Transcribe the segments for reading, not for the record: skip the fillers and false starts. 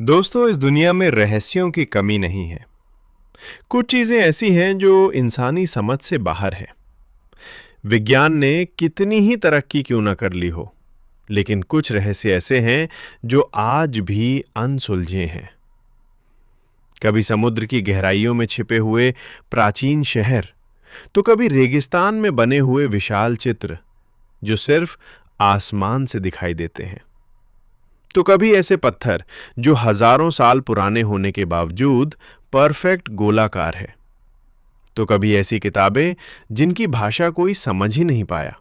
दोस्तों, इस दुनिया में रहस्यों की कमी नहीं है। कुछ चीजें ऐसी हैं जो इंसानी समझ से बाहर है। विज्ञान ने कितनी ही तरक्की क्यों ना कर ली हो, लेकिन कुछ रहस्य ऐसे हैं जो आज भी अनसुलझे हैं। कभी समुद्र की गहराइयों में छिपे हुए प्राचीन शहर, तो कभी रेगिस्तान में बने हुए विशाल चित्र जो सिर्फ आसमान से दिखाई देते हैं। तो कभी ऐसे पत्थर जो हजारों साल पुराने होने के बावजूद परफेक्ट गोलाकार है। तो कभी ऐसी किताबें जिनकी भाषा कोई समझ ही नहीं पाया।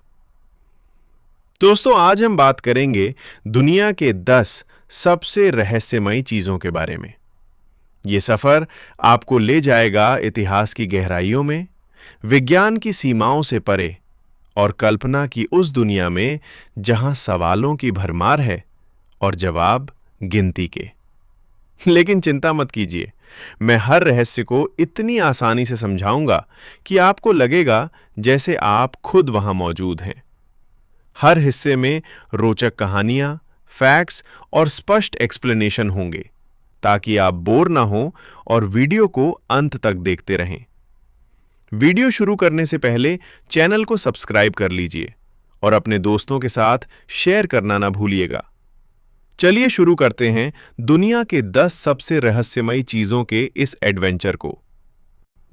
दोस्तों, आज हम बात करेंगे दुनिया के 10 सबसे रहस्यमयी चीजों के बारे में। यह सफर आपको ले जाएगा इतिहास की गहराइयों में, विज्ञान की सीमाओं से परे और कल्पना की उस दुनिया में जहां सवालों की भरमार है और जवाब गिनती के। लेकिन चिंता मत कीजिए, मैं हर रहस्य को इतनी आसानी से समझाऊंगा कि आपको लगेगा जैसे आप खुद वहां मौजूद हैं। हर हिस्से में रोचक कहानियां, फैक्ट्स और स्पष्ट एक्सप्लेनेशन होंगे, ताकि आप बोर ना हो और वीडियो को अंत तक देखते रहें। वीडियो शुरू करने से पहले चैनल को सब्सक्राइब कर लीजिए और अपने दोस्तों के साथ शेयर करना ना भूलिएगा। चलिए शुरू करते हैं दुनिया के 10 सबसे रहस्यमयी चीजों के इस एडवेंचर को।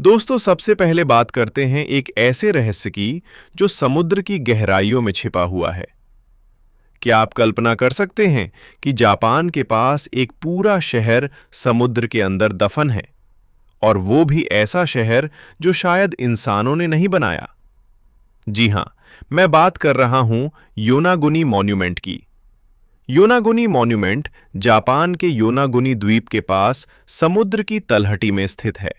दोस्तों, सबसे पहले बात करते हैं एक ऐसे रहस्य की जो समुद्र की गहराइयों में छिपा हुआ है। क्या आप कल्पना कर सकते हैं कि जापान के पास एक पूरा शहर समुद्र के अंदर दफन है, और वो भी ऐसा शहर जो शायद इंसानों ने नहीं बनाया? जी हां, मैं बात कर रहा हूं योनागुनी मॉन्यूमेंट की। योनागुनी मॉन्यूमेंट जापान के योनागुनी द्वीप के पास समुद्र की तलहटी में स्थित है।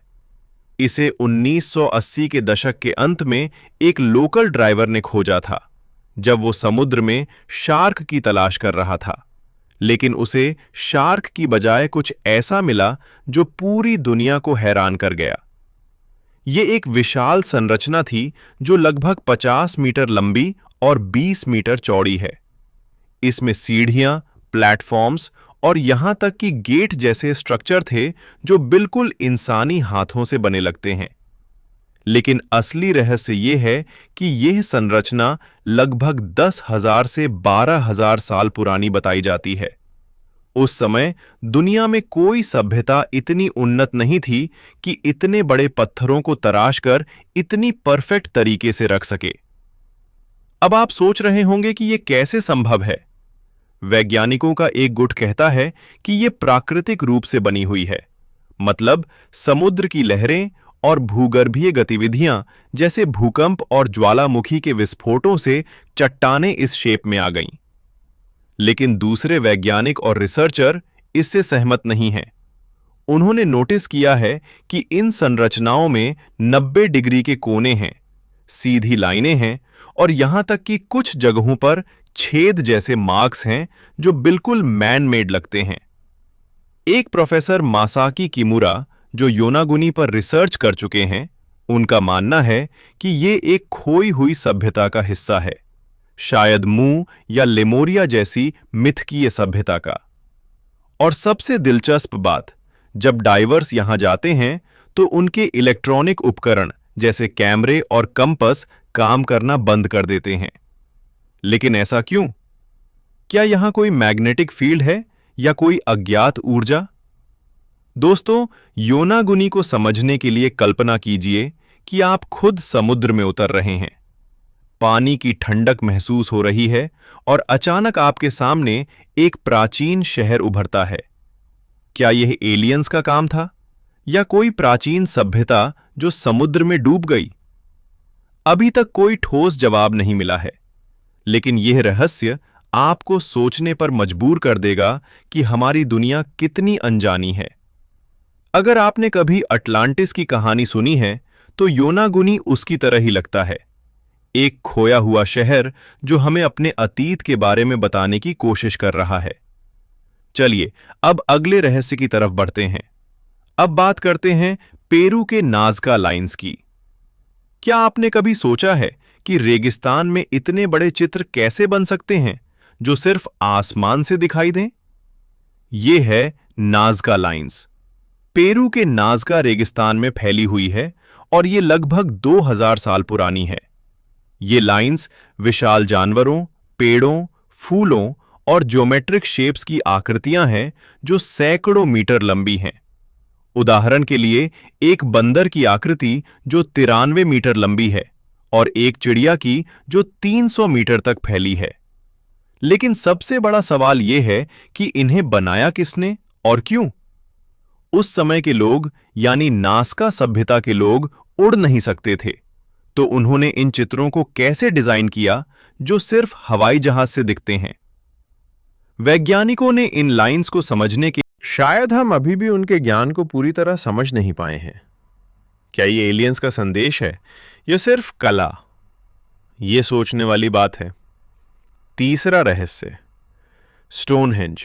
इसे 1980 के दशक के अंत में एक लोकल ड्राइवर ने खोजा था, जब वो समुद्र में शार्क की तलाश कर रहा था। लेकिन उसे शार्क की बजाय कुछ ऐसा मिला जो पूरी दुनिया को हैरान कर गया। ये एक विशाल संरचना थी जो लगभग 50 मीटर लंबी और 20 मीटर चौड़ी है। इसमें सीढ़ियां, प्लेटफॉर्म्स और यहां तक कि गेट जैसे स्ट्रक्चर थे जो बिल्कुल इंसानी हाथों से बने लगते हैं। लेकिन असली रहस्य यह है कि यह संरचना लगभग 10,000 से 12,000 साल पुरानी बताई जाती है। उस समय दुनिया में कोई सभ्यता इतनी उन्नत नहीं थी कि इतने बड़े पत्थरों को तराश कर इतनी परफेक्ट तरीके से रख सके। अब आप सोच रहे होंगे कि यह कैसे संभव है। वैज्ञानिकों का एक गुट कहता है कि यह प्राकृतिक रूप से बनी हुई है, मतलब समुद्र की लहरें और भूगर्भीय गतिविधियां जैसे भूकंप और ज्वालामुखी के विस्फोटों से चट्टानें इस शेप में आ गईं। लेकिन दूसरे वैज्ञानिक और रिसर्चर इससे सहमत नहीं हैं। उन्होंने नोटिस किया है कि इन संरचनाओं में 90 डिग्री के कोने हैं, सीधी लाइनें हैं और यहां तक कि कुछ जगहों पर छेद जैसे मार्क्स हैं जो बिल्कुल मैन मेड लगते हैं। एक प्रोफेसर मासाकी किमुरा, जो योनागुनी पर रिसर्च कर चुके हैं, उनका मानना है कि ये एक खोई हुई सभ्यता का हिस्सा है, शायद मू या लेमोरिया जैसी मिथकीय सभ्यता का। और सबसे दिलचस्प बात, जब डाइवर्स यहां जाते हैं तो उनके इलेक्ट्रॉनिक उपकरण जैसे कैमरे और कंपास काम करना बंद कर देते हैं। लेकिन ऐसा क्यों? क्या यहां कोई मैग्नेटिक फील्ड है या कोई अज्ञात ऊर्जा? दोस्तों, योनागुनी को समझने के लिए कल्पना कीजिए कि आप खुद समुद्र में उतर रहे हैं। पानी की ठंडक महसूस हो रही है और अचानक आपके सामने एक प्राचीन शहर उभरता है। क्या यह एलियंस का काम था या कोई प्राचीन सभ्यता जो समुद्र में डूब गई? अभी तक कोई ठोस जवाब नहीं मिला है, लेकिन यह रहस्य आपको सोचने पर मजबूर कर देगा कि हमारी दुनिया कितनी अनजानी है। अगर आपने कभी अटलांटिस की कहानी सुनी है, तो योनागुनी उसकी तरह ही लगता है, एक खोया हुआ शहर जो हमें अपने अतीत के बारे में बताने की कोशिश कर रहा है। चलिए अब अगले रहस्य की तरफ बढ़ते हैं। अब बात करते हैं पेरू के नाज़का लाइन्स की। क्या आपने कभी सोचा है कि रेगिस्तान में इतने बड़े चित्र कैसे बन सकते हैं जो सिर्फ आसमान से दिखाई दें? यह है नाज़का लाइंस पेरू के नाज़का रेगिस्तान में फैली हुई है और ये लगभग 2000 साल पुरानी है। ये लाइंस विशाल जानवरों, पेड़ों, फूलों और ज्योमेट्रिक शेप्स की आकृतियां हैं जो सैकड़ों मीटर लंबी हैं। उदाहरण के लिए एक बंदर की आकृति जो 93 मीटर लंबी है और एक चिड़िया की जो 300 मीटर तक फैली है। लेकिन सबसे बड़ा सवाल यह है कि इन्हें बनाया किसने और क्यों? उस समय के लोग यानी नाज़का सभ्यता के लोग उड़ नहीं सकते थे, तो उन्होंने इन चित्रों को कैसे डिजाइन किया जो सिर्फ हवाई जहाज से दिखते हैं? वैज्ञानिकों ने इन लाइंस को समझने के शायद हम अभी भी उनके ज्ञान को पूरी तरह समझ नहीं पाए हैं। क्या ये एलियंस का संदेश है या सिर्फ कला? ये सोचने वाली बात है। तीसरा रहस्य, स्टोनहेंज।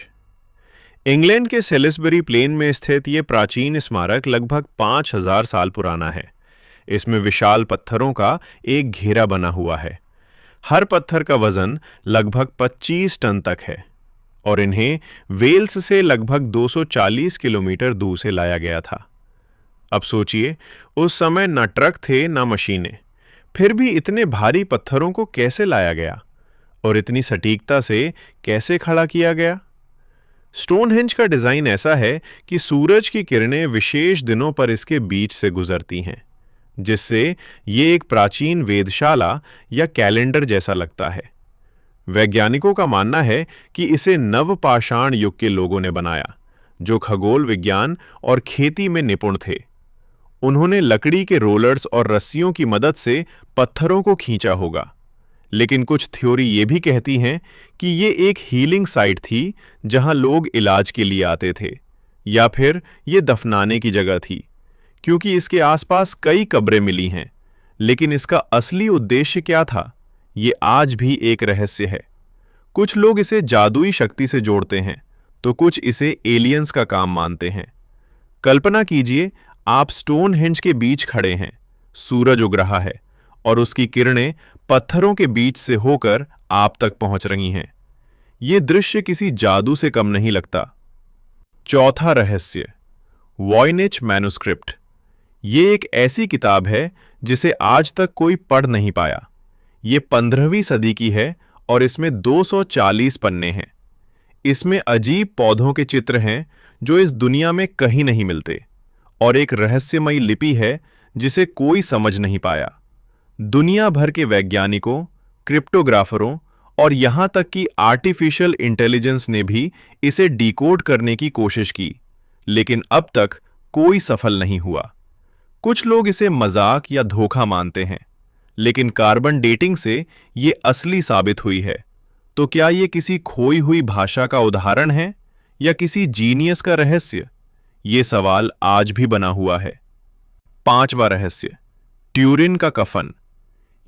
इंग्लैंड के सेलिसबरी प्लेन में स्थित यह प्राचीन स्मारक लगभग 5000 साल पुराना है। इसमें विशाल पत्थरों का एक घेरा बना हुआ है। हर पत्थर का वजन लगभग 25 टन तक है और इन्हें वेल्स से लगभग 240 किलोमीटर दूर से लाया गया था। अब सोचिए, उस समय ना ट्रक थे ना मशीनें, फिर भी इतने भारी पत्थरों को कैसे लाया गया और इतनी सटीकता से कैसे खड़ा किया गया? स्टोनहेंज का डिजाइन ऐसा है कि सूरज की किरणें विशेष दिनों पर इसके बीच से गुजरती हैं, जिससे ये एक प्राचीन वेधशाला या कैलेंडर जैसा लगता है। वैज्ञानिकों का मानना है कि इसे नवपाषाण युग के लोगों ने बनाया, जो खगोल विज्ञान और खेती में निपुण थे। उन्होंने लकड़ी के रोलर्स और रस्सियों की मदद से पत्थरों को खींचा होगा। लेकिन कुछ थ्योरी ये भी कहती हैं कि ये एक हीलिंग साइट थी जहां लोग इलाज के लिए आते थे, या फिर ये दफनाने की जगह थी, क्योंकि इसके आसपास कई कब्रें मिली हैं। लेकिन इसका असली उद्देश्य क्या था, ये आज भी एक रहस्य है। कुछ लोग इसे जादुई शक्ति से जोड़ते हैं, तो कुछ इसे एलियंस का काम मानते हैं। कल्पना कीजिए, आप स्टोनहेंज के बीच खड़े हैं, सूरज उग रहा है और उसकी किरणें पत्थरों के बीच से होकर आप तक पहुंच रही हैं। यह दृश्य किसी जादू से कम नहीं लगता। चौथा रहस्य, वॉयनिच मैन्युस्क्रिप्ट। ये एक ऐसी किताब है जिसे आज तक कोई पढ़ नहीं पाया। ये 15वीं सदी की है और इसमें 240 पन्ने हैं। इसमें अजीब पौधों के चित्र हैं जो इस दुनिया में कहीं नहीं मिलते, और एक रहस्यमयी लिपि है जिसे कोई समझ नहीं पाया। दुनिया भर के वैज्ञानिकों, क्रिप्टोग्राफरों और यहां तक कि आर्टिफिशियल इंटेलिजेंस ने भी इसे डिकोड करने की कोशिश की, लेकिन अब तक कोई सफल नहीं हुआ। कुछ लोग इसे मजाक या धोखा मानते हैं, लेकिन कार्बन डेटिंग से ये असली साबित हुई है। तो क्या ये किसी खोई हुई भाषा का उदाहरण है या किसी जीनियस का रहस्य? ये सवाल आज भी बना हुआ है। पांचवा रहस्य, ट्यूरिन का कफन।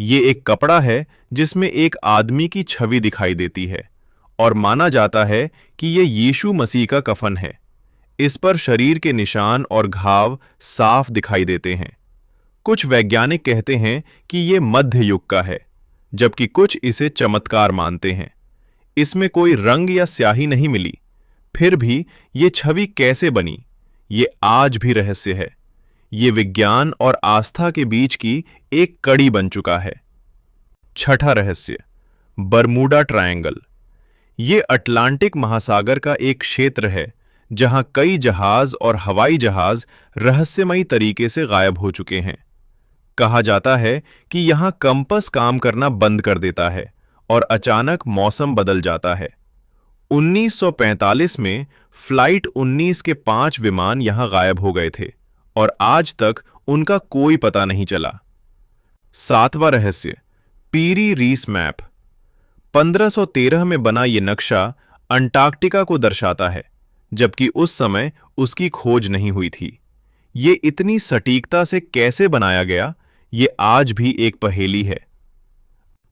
ये एक कपड़ा है जिसमें एक आदमी की छवि दिखाई देती है और माना जाता है कि यह यीशु मसीह का कफन है। इस पर शरीर के निशान और घाव साफ दिखाई देते हैं। कुछ वैज्ञानिक कहते हैं कि यह मध्य युग का है, जबकि कुछ इसे चमत्कार मानते हैं। इसमें कोई रंग या स्याही नहीं मिली, फिर भी ये छवि कैसे बनी, ये आज भी रहस्य है। ये विज्ञान और आस्था के बीच की एक कड़ी बन चुका है। छठा रहस्य, बरमूडा ट्रायंगल। ये अटलांटिक महासागर का एक क्षेत्र है जहां कई जहाज और हवाई जहाज रहस्यमयी तरीके से गायब हो चुके हैं। कहा जाता है कि यहां कंपास काम करना बंद कर देता है और अचानक मौसम बदल जाता है। 1945 में फ्लाइट 19 के 5 विमान यहां गायब हो गए थे और आज तक उनका कोई पता नहीं चला। सातवां रहस्य, पीरी रीस मैप। 1513 में बना यह नक्शा अंटार्कटिका को दर्शाता है, जबकि उस समय उसकी खोज नहीं हुई थी। ये इतनी सटीकता से कैसे बनाया गया, ये आज भी एक पहेली है।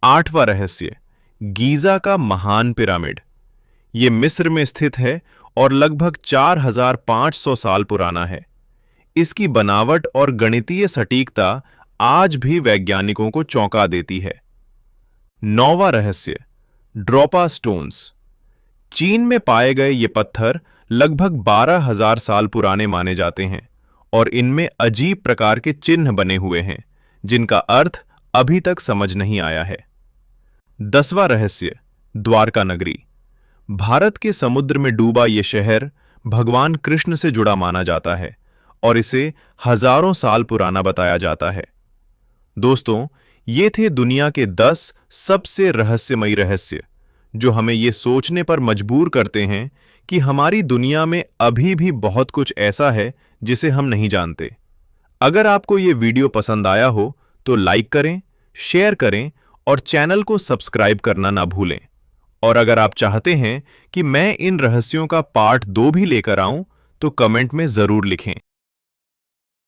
आठवां रहस्य, गीजा का महान पिरामिड। ये मिस्र में स्थित है और लगभग 4500 साल पुराना है। इसकी बनावट और गणितीय सटीकता आज भी वैज्ञानिकों को चौंका देती है। नौवां रहस्य, ड्रोपा स्टोन्स। चीन में पाए गए ये पत्थर लगभग 12,000 साल पुराने माने जाते हैं और इनमें अजीब प्रकार के चिन्ह बने हुए हैं जिनका अर्थ अभी तक समझ नहीं आया है। 10वां रहस्य, द्वारका नगरी। भारत के समुद्र में डूबा यह शहर भगवान कृष्ण से जुड़ा माना जाता है और इसे हजारों साल पुराना बताया जाता है। दोस्तों, ये थे दुनिया के 10 सबसे रहस्यमयी रहस्य जो हमें ये सोचने पर मजबूर करते हैं कि हमारी दुनिया में अभी भी बहुत कुछ ऐसा है जिसे हम नहीं जानते। अगर आपको ये वीडियो पसंद आया हो तो लाइक करें, शेयर करें और चैनल को सब्सक्राइब करना ना भूलें। और अगर आप चाहते हैं कि मैं इन रहस्यों का पार्ट 2 भी लेकर आऊं तो कमेंट में जरूर लिखें।